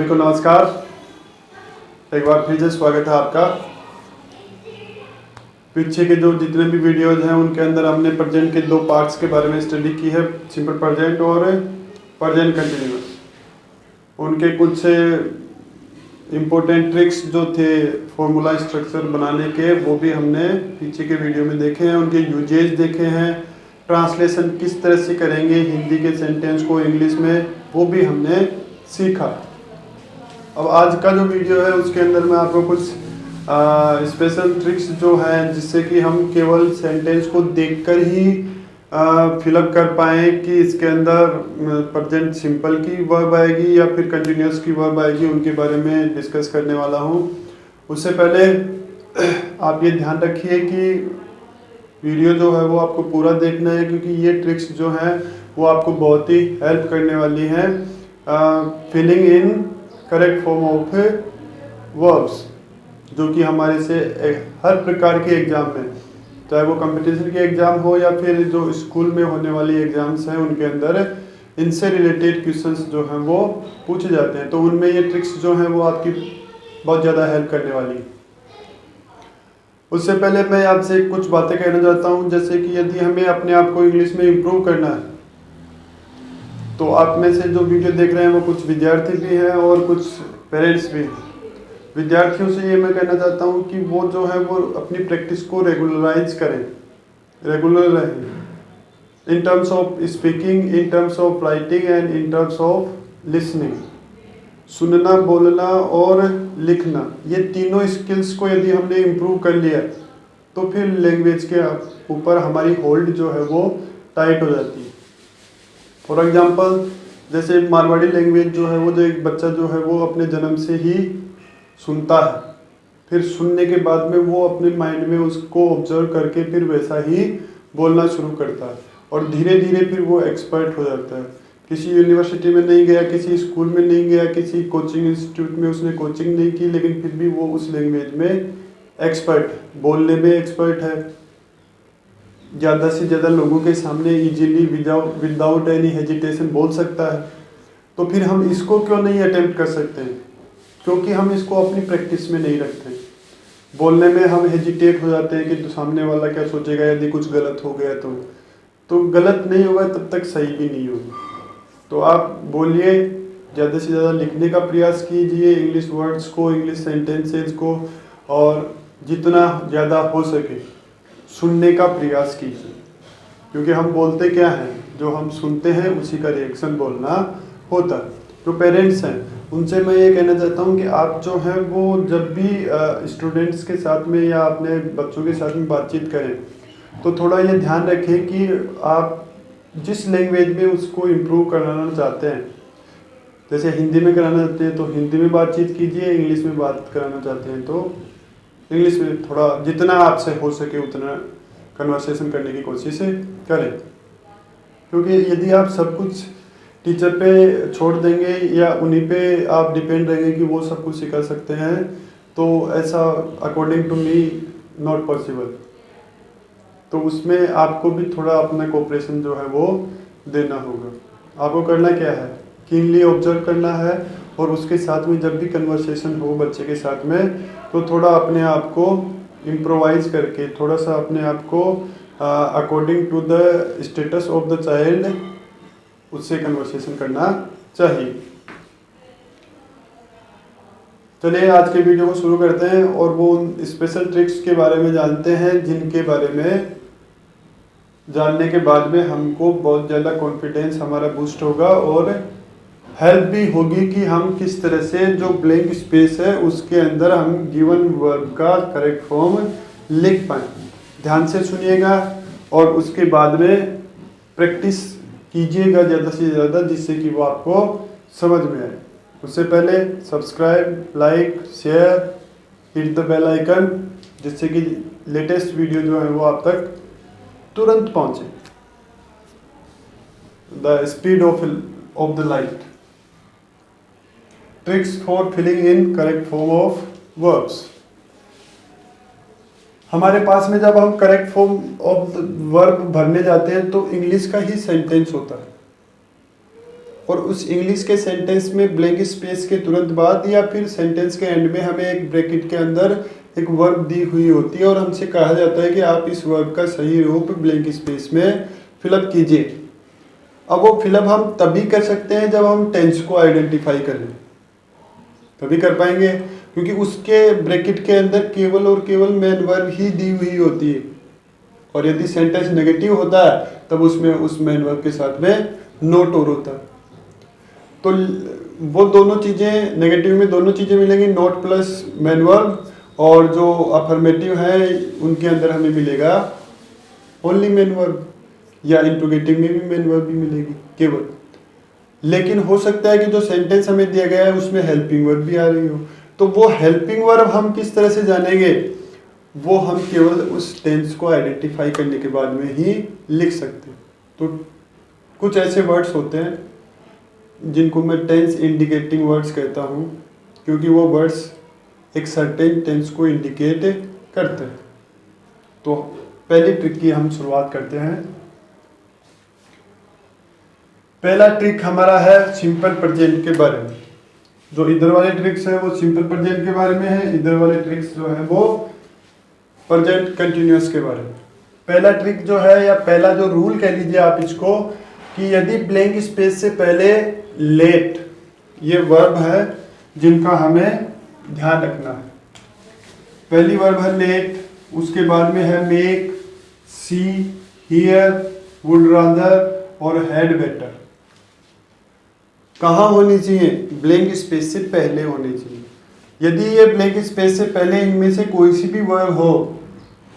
सभी को नमस्कार। एक बार फिर से स्वागत है आपका। पीछे के जो जितने भी वीडियोज हैं उनके अंदर हमने प्रेजेंट के दो पार्ट्स के बारे में स्टडी की है, सिंपल प्रेजेंट और प्रेजेंट कंटिन्यूअस। उनके कुछ इम्पोर्टेंट ट्रिक्स जो थे फॉर्मूला स्ट्रक्चर बनाने के, वो भी हमने पीछे के वीडियो में देखे हैं। उनके यूजेज देखे हैं, ट्रांसलेशन किस तरह से करेंगे हिंदी के सेंटेंस को इंग्लिश में, वो भी हमने सीखा। अब आज का जो वीडियो है उसके अंदर मैं आपको कुछ स्पेशल ट्रिक्स जो है जिससे कि हम केवल सेंटेंस को देखकर ही फिलअप कर पाएँ कि इसके अंदर प्रेजेंट सिंपल की वर्ब आएगी या फिर कंटिन्यूअस की वर्ब आएगी, उनके बारे में डिस्कस करने वाला हूँ। उससे पहले आप ये ध्यान रखिए कि वीडियो जो है वो आपको पूरा देखना है, क्योंकि ये ट्रिक्स जो हैं वो आपको बहुत ही हेल्प करने वाली हैं filling in correct form of verbs, जो कि हमारे से हर प्रकार के एग्ज़ाम में, चाहे वो कंपटीशन के एग्ज़ाम हो या फिर जो स्कूल में होने वाली एग्ज़ाम्स हैं, उनके अंदर इनसे रिलेटेड क्वेश्चंस जो हैं वो पूछे जाते हैं। तो उनमें ये ट्रिक्स जो हैं वो आपकी बहुत ज़्यादा हेल्प करने वाली है। उससे पहले मैं आपसे कुछ बातें कहना चाहता हूँ, जैसे कि यदि हमें अपने आप को इंग्लिश में इम्प्रूव करना है, तो आप में से जो वीडियो देख रहे हैं वो कुछ विद्यार्थी भी हैं और कुछ पेरेंट्स भी हैं। विद्यार्थियों से ये मैं कहना चाहता हूँ कि वो जो है वो अपनी प्रैक्टिस को रेगुलराइज करें, रेगुलर रहें in terms of speaking, in terms of writing and in terms of listening. सुनना, बोलना और लिखना, ये तीनों स्किल्स को यदि हमने इम्प्रूव कर लिया तो फिर लैंग्वेज के ऊपर हमारी होल्ड जो है वो टाइट हो जाती है। फॉर एग्जांपल, जैसे मारवाड़ी लैंग्वेज जो है वो, जो एक बच्चा जो है वो अपने जन्म से ही सुनता है, फिर सुनने के बाद में वो अपने माइंड में उसको ऑब्जर्व करके फिर वैसा ही बोलना शुरू करता है और धीरे धीरे फिर वो एक्सपर्ट हो जाता है। किसी यूनिवर्सिटी में नहीं गया, किसी स्कूल में नहीं गया, किसी कोचिंग इंस्टीट्यूट में उसने कोचिंग नहीं की, लेकिन फिर भी वो उस लैंग्वेज में एक्सपर्ट, बोलने में एक्सपर्ट है, ज़्यादा से ज़्यादा लोगों के सामने इजीली विदाउट एनी हेजिटेशन बोल सकता है। तो फिर हम इसको क्यों नहीं अटेम्प्ट कर सकते हैं? क्योंकि हम इसको अपनी प्रैक्टिस में नहीं रखते। बोलने में हम हेजिटेट हो जाते हैं कि तो सामने वाला क्या सोचेगा यदि कुछ गलत हो गया तो गलत नहीं होगा तब तक सही भी नहीं होगा। तो आप बोलिए, ज़्यादा से ज़्यादा लिखने का प्रयास कीजिए इंग्लिश वर्ड्स को, इंग्लिश सेंटेंसेस को, और जितना ज़्यादा हो सके सुनने का प्रयास कीजिए, क्योंकि हम बोलते क्या हैं, जो हम सुनते हैं उसी का रिएक्शन बोलना होता है। जो पेरेंट्स हैं उनसे मैं ये कहना चाहता हूँ कि आप जो हैं वो जब भी स्टूडेंट्स के साथ में या अपने बच्चों के साथ में बातचीत करें तो थोड़ा ये ध्यान रखें कि आप जिस लैंग्वेज में उसको इम्प्रूव कराना चाहते हैं, जैसे हिंदी में कराना चाहते हैं तो हिंदी में बातचीत कीजिए, इंग्लिश में बात कराना चाहते हैं तो इंग्लिश में थोड़ा जितना आपसे हो सके उतना कन्वर्सेशन करने की कोशिश करें। क्योंकि यदि आप सब कुछ टीचर पे छोड़ देंगे या उन्हीं पे आप डिपेंड रहेंगे कि वो सब कुछ सिखा सकते हैं, तो ऐसा according to me not possible. तो उसमें आपको भी थोड़ा अपना कोऑपरेशन जो है वो देना होगा। आपको करना क्या है, कीनली ऑब्जर्व करना है, और उसके साथ में जब भी कन्वर्सेशन हो बच्चे के साथ में तो थोड़ा अपने आप को इम्प्रोवाइज करके, थोड़ा सा अपने आप को according to the status of the child उससे कन्वर्सेशन करना चाहिए। चलिए आज के वीडियो को शुरू करते हैं और वो स्पेशल ट्रिक्स के बारे में जानते हैं, जिनके बारे में जानने के बाद में हमको बहुत ज़्यादा कॉन्फिडेंस हमारा बूस्ट होगा और हेल्प भी होगी कि हम किस तरह से जो ब्लैंक स्पेस है उसके अंदर हम गिवन वर्ब का करेक्ट फॉर्म लिख पाएँ। ध्यान से सुनिएगा और उसके बाद में प्रैक्टिस कीजिएगा ज़्यादा से ज़्यादा, जिससे कि वो आपको समझ में आए। उससे पहले subscribe, like, share, hit the bell icon, जिससे कि लेटेस्ट वीडियो जो है वो आप तक तुरंत पहुंचे। The speed of the light. Tricks for filling in correct form of verbs. हमारे पास में जब हम करेक्ट फॉर्म ऑफ वर्ब भरने जाते हैं तो इंग्लिश का ही सेंटेंस होता है और उस इंग्लिश के सेंटेंस में ब्लैंक स्पेस के तुरंत बाद या फिर सेंटेंस के एंड में हमें एक ब्रैकेट के अंदर एक वर्ब दी हुई होती है और हमसे कहा जाता है कि आप इस वर्ब का सही रूप ब्लैंक स्पेस में फिलअप कीजिए। अब वो फिलअप हम तभी कर सकते हैं जब हम टेंस को आइडेंटिफाई कर लें, तभी कर पाएंगे, क्योंकि उसके ब्रैकेट के अंदर केवल और केवल मेन वर्ब ही दी हुई होती है। और यदि सेंटेंस नेगेटिव होता है तब उसमें उस मेन वर्ब के साथ में नोट और होता है। तो वो दोनों चीज़ें नेगेटिव में दोनों चीज़ें मिलेंगी, नोट प्लस मेन वर्ब, और जो अफर्मेटिव है उनके अंदर हमें मिलेगा ओनली मेन वर्ब, या इंट्रोगेटिव में भी मेन वर्ब भी मिलेगी केवल। लेकिन हो सकता है कि जो सेंटेंस हमें दिया गया है उसमें हेल्पिंग वर्ब भी आ रही हो, तो वो हेल्पिंग वर्ब हम किस तरह से जानेंगे, वो हम केवल उस टेंस को आइडेंटिफाई करने के बाद में ही लिख सकते हैं। तो कुछ ऐसे वर्ड्स होते हैं जिनको मैं टेंस इंडिकेटिंग वर्ड्स कहता हूँ, क्योंकि वो वर्ड्स एक सर्टेन टेंस को इंडिकेट करते हैं। तो पहली ट्रिक की हम शुरुआत करते हैं। पहला ट्रिक हमारा है सिंपल प्रेजेंट के बारे में। जो इधर वाले ट्रिक्स है वो सिंपल प्रेजेंट के बारे में है, इधर वाले ट्रिक्स जो है वो प्रेजेंट कंटिन्यूअस के बारे में। पहला ट्रिक जो है, या पहला जो रूल कह लीजिए आप इसको, कि यदि ब्लैंक स्पेस से पहले लेट ये वर्ब है जिनका हमें ध्यान रखना है। पहली वर्ब है लेट, उसके बाद में है make, see, here, would rather और हैड बेटर। कहाँ होनी चाहिए? ब्लैंक स्पेस से पहले होनी चाहिए। यदि ये ब्लैंक स्पेस से पहले इनमें से कोई सी भी वर्ब हो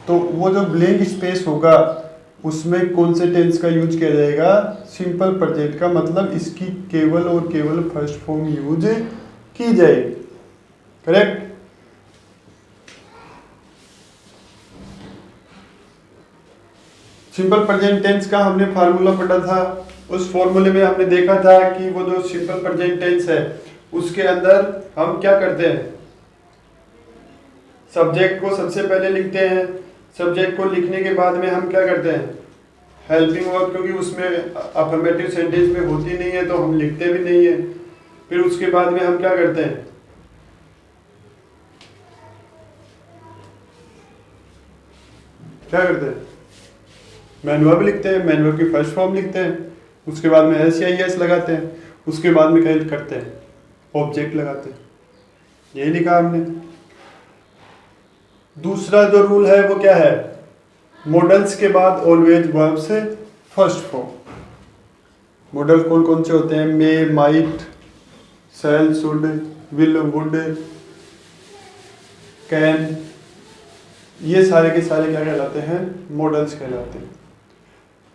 तो वो जो ब्लैंक स्पेस होगा उसमें कौन से टेंस का यूज किया जाएगा? सिंपल प्रेजेंट का, मतलब इसकी केवल और केवल फर्स्ट फॉर्म यूज की जाएगी। करेक्ट? सिंपल प्रेजेंट टेंस का हमने फार्मूला पढ़ा था। उस फॉर्मूले में हमने देखा था कि वो जो सिंपल प्रेजेंट टेंस है उसके अंदर हम क्या करते हैं? सब्जेक्ट को सबसे पहले लिखते हैं। सब्जेक्ट को लिखने के बाद में हम क्या करते हैं? हेल्पिंग वर्ब, क्योंकि उसमें अफर्मेटिव सेंटेंस में होती नहीं है तो हम लिखते भी नहीं है। फिर उसके बाद में हम क्या करते हैं? क्या करते हैं? मेन वर्ब लिखते हैं, मेन वर्ब की फर्स्ट फॉर्म लिखते हैं, उसके बाद में एस या एस लगाते हैं, उसके बाद में क्या करते हैं? ऑब्जेक्ट लगाते हैं। यही लिखा हमने। दूसरा जो रूल है वो क्या है? मॉडल्स के बाद ऑलवेज वर्ब से फर्स्ट फॉर्म। मॉडल कौन कौन से होते हैं? May, might, shall, should, will, would, can, ये सारे के सारे क्या कहलाते हैं? मॉडल्स कहलाते हैं।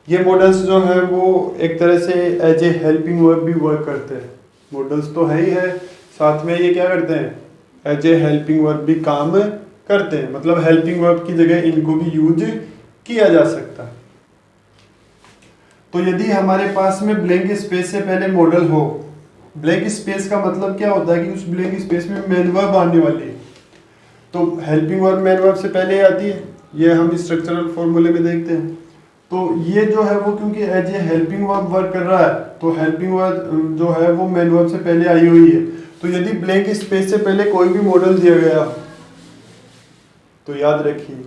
ये मॉडल्स जो है वो एक तरह से एज ए हेल्पिंग वर्ब भी वर्क करते हैं। मॉडल्स तो है ही है, साथ में ये क्या करते हैं? एज ए हेल्पिंग वर्ब भी काम करते हैं। मतलब हेल्पिंग वर्ब की जगह इनको भी यूज किया जा सकता है। तो यदि हमारे पास में ब्लैंक स्पेस से पहले मॉडल हो, ब्लैंक स्पेस का मतलब क्या होता है कि उस ब्लैंक स्पेस में मेन वर्ब आने वाली है, तो हेल्पिंग वर्ब मेन वर्ब से पहले आती है। ये हम स्ट्रक्चरल फॉर्मूले में देखते हैं। तो ये जो है वो क्योंकि as a helping verb work कर रहा है तो हेल्पिंग वर्ब जो है वो मेन वर्ब से पहले आई हुई है। तो यदि ब्लैंक स्पेस से पहले कोई भी मॉडल दिया गया तो याद रखिए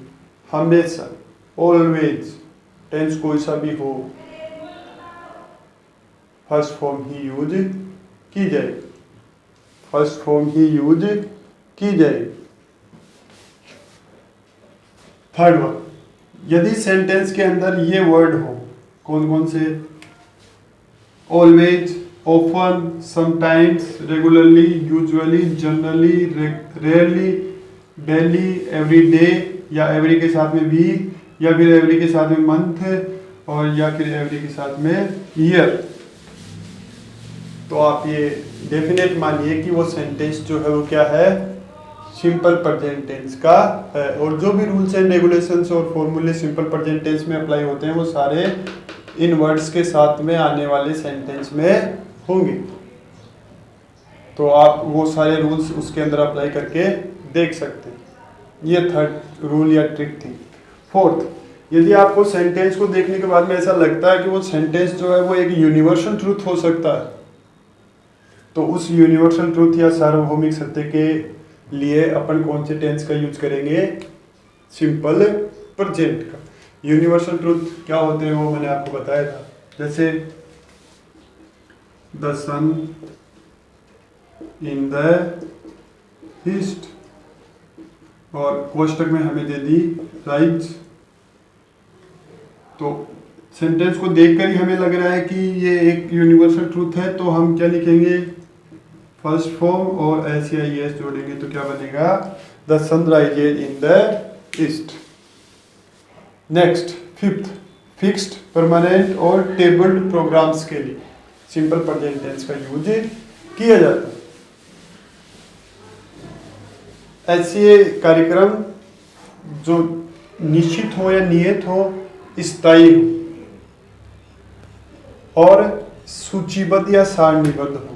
हमेशा ऑलवेज टेंस कोई सा भी हो फर्स्ट फॉर्म ही यूज की जाए, फर्स्ट फॉर्म ही यूज की जाए। थर्ड वन, यदि सेंटेंस के अंदर ये वर्ड हो, कौन कौन से? Always, often, sometimes, regularly, usually, generally, rarely, daily, every day, या एवरी के साथ में वीक, या फिर एवरी के साथ में मंथ, और या फिर एवरी के साथ में ईयर। तो आप ये डेफिनेट मानिए कि वो सेंटेंस जो है वो क्या है? सिंपल प्रेजेंट टेंस का है। और जो भी रूल्स एंड रेगुलेशंस और फॉर्मूले सिंपल प्रेजेंट टेंस में अप्लाई होते हैं वो सारे इन वर्ड्स के साथ में आने वाले सेंटेंस में होंगे। तो आप वो सारे रूल्स उसके अंदर अप्लाई करके देख सकते हैं। ये थर्ड रूल या ट्रिक थी। फोर्थ, यदि आपको सेंटेंस को देखने के बाद में ऐसा लगता है कि वो सेंटेंस जो है वो एक यूनिवर्सल ट्रूथ हो सकता है, तो उस यूनिवर्सल ट्रूथ या सार्वभौमिक सत्य के लिए अपन कौन से टेंस का यूज करेंगे? सिंपल प्रेजेंट का। यूनिवर्सल ट्रूथ क्या होते हैं वो मैंने आपको बताया था, जैसे the sun in the east, और कोष्टक में हमें दे दी राइज। तो सेंटेंस को देखकर ही हमें लग रहा है कि ये एक यूनिवर्सल ट्रूथ है, तो हम क्या लिखेंगे? फर्स्ट फॉर्म और एस या एस जोड़ेंगे तो क्या बनेगा? The sun rises in the east. Next, fifth, fixed, permanent और टेबल्ड प्रोग्राम्स के लिए सिंपल प्रेजेंट टेंस का यूज किया जाता है। ऐसे कार्यक्रम जो निश्चित हो या नियत हो, स्थायी हो और सूचीबद्ध या सारणीबद्ध हो,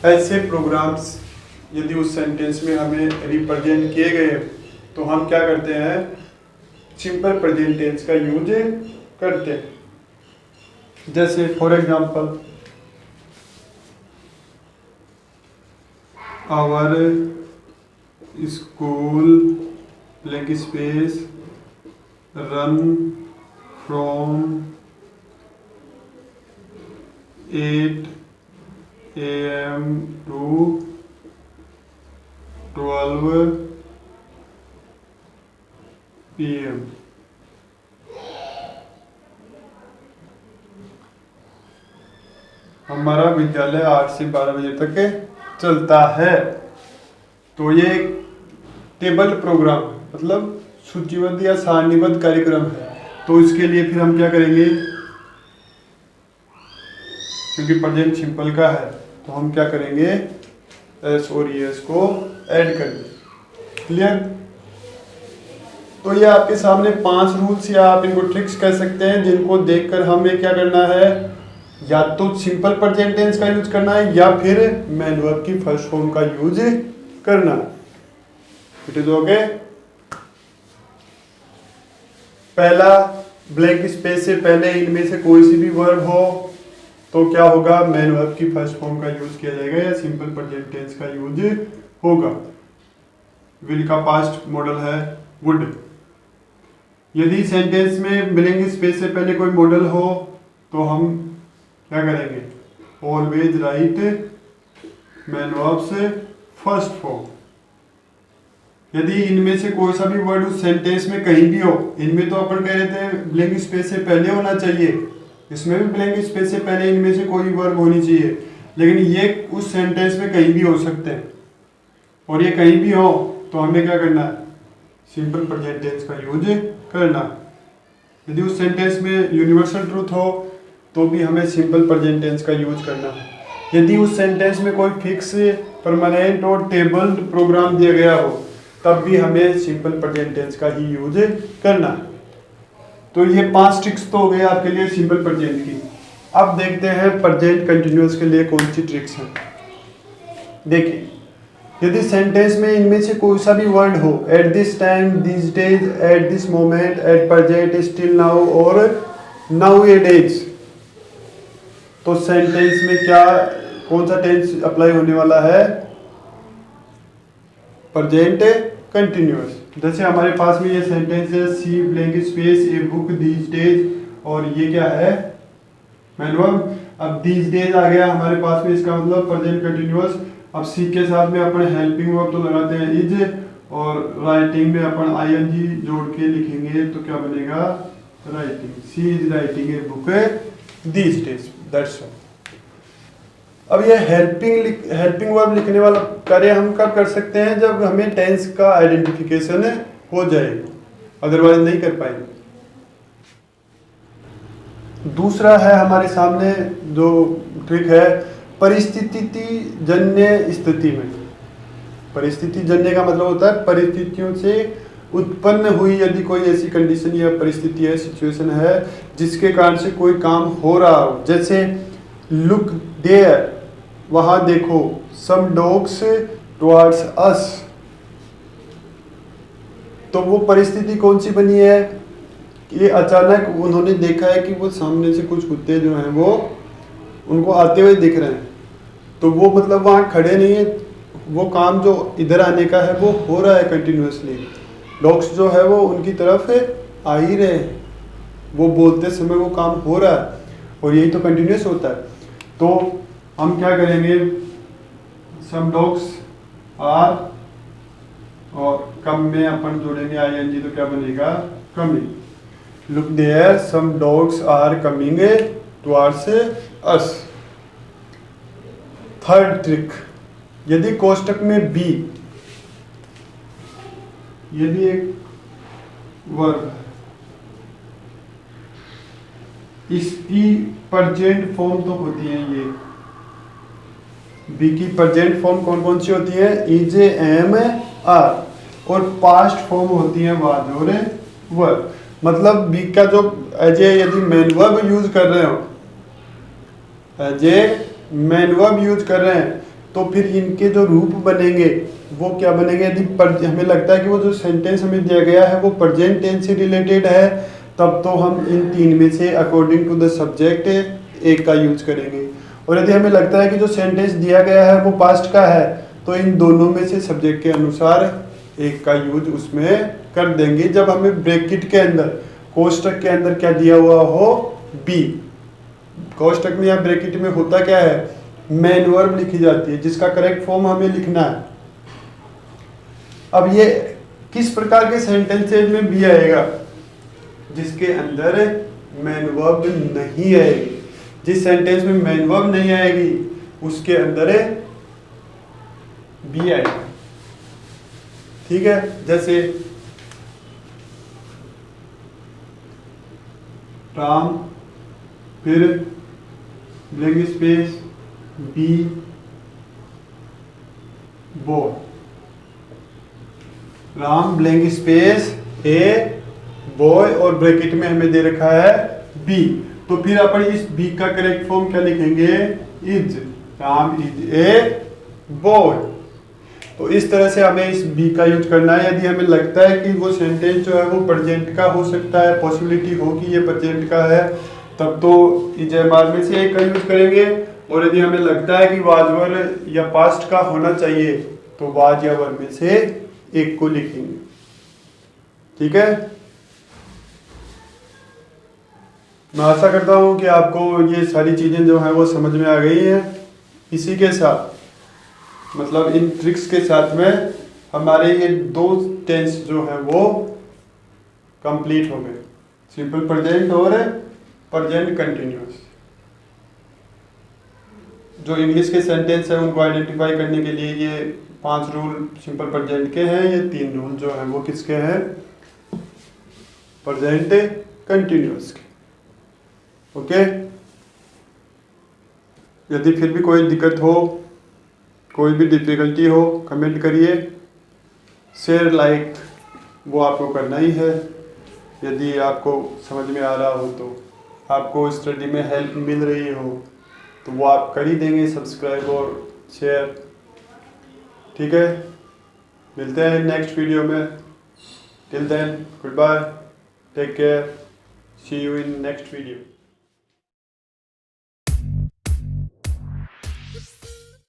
ऐसे प्रोग्राम्स यदि उस सेंटेंस में हमें रिप्रेजेंट किए गए तो हम क्या करते हैं? सिंपल प्रेजेंट टेंस का यूज करते हैं। जैसे for example, our school blank space run from 8 AM to 12 PM। हमारा विद्यालय 8 से 12 बजे तक चलता है। तो ये एक टेबल प्रोग्राम, मतलब सूचीबद्ध या सारणीबद्ध कार्यक्रम है। तो इसके लिए फिर हम क्या करेंगे? क्योंकि प्रेजेंट सिंपल का है तो हम क्या करेंगे? एस और एस को ऐड करेंगे। क्लियर? तो ये आपके सामने 5 रूल्स या आप इनको ट्रिक्स कह सकते हैं, जिनको देखकर हमें क्या करना है? या तो सिंपल प्रेजेंट टेंस का यूज करना है या फिर मैन वर्ब की फर्स्ट फॉर्म का यूज करना। It is okay. पहला, ब्लैंक स्पेस से पहले इनमें से कोई सी भी वर्ब हो तो क्या होगा? मैन वर्ब की फर्स्ट फॉर्म का यूज किया जाएगा या सिंपल प्रेजेंट टेंस का यूज होगा। विल का पास्ट मॉडल है वुड। यदि सेंटेंस में ब्लैंक स्पेस से पहले कोई मॉडल हो तो हम क्या करेंगे? ऑलवेज राइट मैन वर्ब से फर्स्ट फॉर्म। यदि इनमें से कोई सा भी वर्ड उस सेंटेंस में कहीं भी हो, इनमें तो अपन कह रहे थे ब्लैंक स्पेस से पहले होना चाहिए, इसमें भी ब्लैंक स्पेस से पहले इनमें से कोई वर्ब होनी चाहिए, लेकिन ये उस सेंटेंस में कहीं भी हो सकते हैं। और ये कहीं भी हो तो हमें क्या करना है? सिंपल प्रेजेंट टेंस का यूज करना। यदि उस सेंटेंस में यूनिवर्सल ट्रूथ हो तो भी हमें सिंपल प्रेजेंट टेंस का यूज करना है। यदि उस सेंटेंस में कोई फिक्स, परमानेंट और टेबल्ड प्रोग्राम दिया गया हो तब भी हमें सिंपल प्रेजेंट टेंस का ही यूज करना है। तो ये 5 ट्रिक्स तो हो गए आपके लिए सिंपल प्रेजेंट की। अब देखते हैं प्रेजेंट कंटिन्यूअस के लिए कौन सी ट्रिक्स हैं। देखिए, यदि सेंटेंस में इनमें से कोई सा भी वर्ड हो, at this time, this days, at this moment, at present, still now और नाउ ए डेज, तो सेंटेंस में क्या, कौन सा टेंस अप्लाई होने वाला है? Present continuous. जैसे हमारे पास में ये सेंटेंस है, she blank space a book these days, और ये क्या है? Main verb. अब दीज डेज आ गया हमारे पास में, इसका मतलब प्रेजेंट कंटिन्यूअस। अब सी के साथ में अपन हेल्पिंग वर्ब तो लगाते हैं इज, और राइटिंग में अपन आईएनजी जोड़ के लिखेंगे तो क्या बनेगा? Writing. She is writing a book these days, that's all. अब ये हेल्पिंग वर्ब लिखने वाला कार्य हम कब कर सकते हैं? जब हमें टेंस का आइडेंटिफिकेशन हो जाए, अदरवाइज नहीं कर पाएंगे। दूसरा है हमारे सामने जो ट्रिक है, परिस्थिति जन्य स्थिति में। परिस्थिति जन्य का मतलब होता है परिस्थितियों से उत्पन्न हुई यदि कोई ऐसी कंडीशन या परिस्थिति है, सिचुएशन है जिसके कारण से कोई काम हो रहा हो। जैसे लुक देयर, वहां देखो, सम डॉग्स टुवर्ड्स अस, तो वो परिस्थिति कौन सी बनी है? ये अचानक उन्होंने देखा है कि वो सामने से कुछ कुत्ते जो हैं वो उनको आते हुए दिख रहे हैं, तो वो मतलब वहाँ खड़े नहीं है, वो काम जो इधर आने का है वो हो रहा है कंटिन्यूसली। डॉग्स जो है वो उनकी तरफ आ ही रहे हैं, वो बोलते समय वो काम हो रहा है और यही तो कंटिन्यूस होता है। तो हम क्या करेंगे, सम डॉग्स आर और कम में अपन जोड़ेंगे आईएनजी, तो क्या बनेगा coming. Look there some dogs are coming towards us. Third trick, यदि कोष्टक में बी, यदि एक वर्ब है, इसकी प्रेजेंट फॉर्म तो होती है ये, बी की प्रेजेंट फॉर्म कौन कौन सी होती है, इज, एम, आर, और पास्ट फॉर्म होती है वाज और वर। मतलब बी का जो एज ए यदि मेन वर्ब यूज कर रहे हो, as a main verb use कर रहे हैं, तो फिर इनके जो रूप बनेंगे वो क्या बनेंगे, यदि हमें लगता है कि वो जो सेंटेंस हमें दिया गया है वो प्रेजेंट टेंस से रिलेटेड है, तब तो हम इन तीन में से अकॉर्डिंग टू द सब्जेक्ट एक का यूज करेंगे। और यदि हमें लगता है कि जो सेंटेंस दिया गया है वो पास्ट का है, तो इन दोनों में से सब्जेक्ट के अनुसार एक का यूज उसमें कर देंगे। जब हमें ब्रैकेट के अंदर, कोष्टक के अंदर क्या दिया हुआ हो, बी, कोष्टक में या ब्रैकेट में होता क्या है, मेन वर्ब लिखी जाती है जिसका करेक्ट फॉर्म हमें लिखना है। अब ये किस प्रकार के सेंटेंसेज में बी आएगा, जिसके अंदर मेन वर्ब नहीं आएगी। जिस सेंटेंस में मेन वर्ब नहीं आएगी उसके अंदर बी आएगा, ठीक है। जैसे राम, फिर blank space be, boy, Ram blank space a boy, और ब्रैकेट में हमें दे रखा है बी। तो फिर अपन इस बी का करेक्ट फॉर्म क्या लिखेंगे, is, Ram is a boy. तो इस तरह से हमें इस बी का यूज करना है। यदि हमें लगता है कि वो सेंटेंस जो है वो प्रेजेंट का हो सकता है, पॉसिबिलिटी हो कि ये प्रेजेंट का है, तब तो इज एम आर में से एक का यूज करेंगे। और यदि हमें लगता है कि वाज वर या पास्ट का होना चाहिए, तो वाज या वर में से एक को लिखेंगे, ठीक है। मैं आशा करता हूँ कि आपको ये सारी चीज़ें जो हैं वो समझ में आ गई हैं। इसी के साथ, मतलब इन ट्रिक्स के साथ में हमारे ये दो टेंस जो हैं वो कंप्लीट हो गए, सिंपल प्रेजेंट और प्रेजेंट कंटिन्यूअस। जो इंग्लिश के सेंटेंस हैं उनको आइडेंटिफाई करने के लिए ये 5 रूल सिंपल प्रेजेंट के हैं, ये 3 रूल जो हैं वो किसके हैं, प्रेजेंट कंटिन्यूअस के। ओके, यदि फिर भी कोई दिक्कत हो, कोई भी डिफिकल्टी हो, कमेंट करिए। शेयर, लाइक वो आपको करना ही है। यदि आपको समझ में आ रहा हो, तो आपको स्टडी में हेल्प मिल रही हो, तो वो आप कर ही देंगे, सब्सक्राइब और शेयर, ठीक है। मिलते हैं नेक्स्ट वीडियो में। Till then, good bye, take care, see you in next video.